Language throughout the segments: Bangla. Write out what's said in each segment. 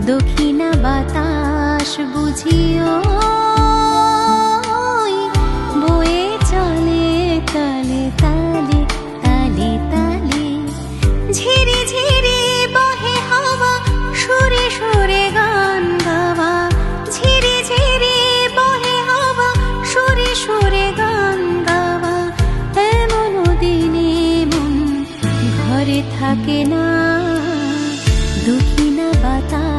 দক্ষিণা বাতাস বুঝিও বয়ে চলে তালে তালে তালে তালে ঝিরি ঝিরি বহে হাওয়া সুরে সুরে গান গাওয়া ঝিরি ঝিরি বহে হাওয়া সুরে সুরে গান গাওয়া এমন দিনে মন ঘরে থাকে না দক্ষিণা বাতাস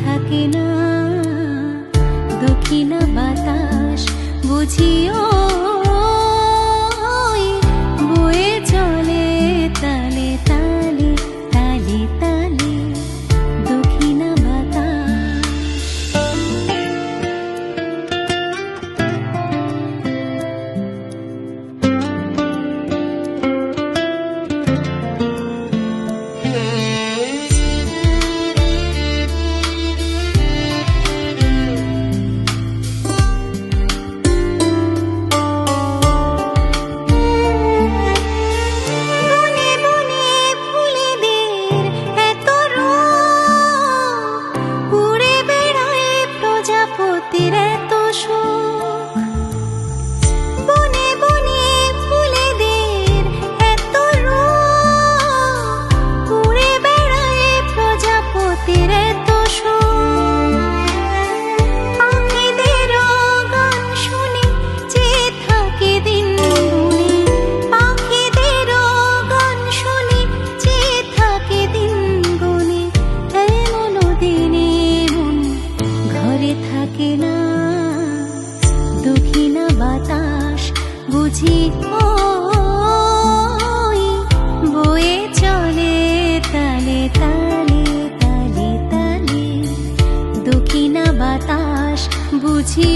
থাকে না দক্ষিণা বাতাস বুঝিও বয়ে চলে তালে তালে তালে তালে দক্ষিণা বাতাস থাকে না দক্ষিণা বাতাস বুঝি বয়ে চলে তালে তালে তালে তালে দক্ষিণা বাতাস বুঝি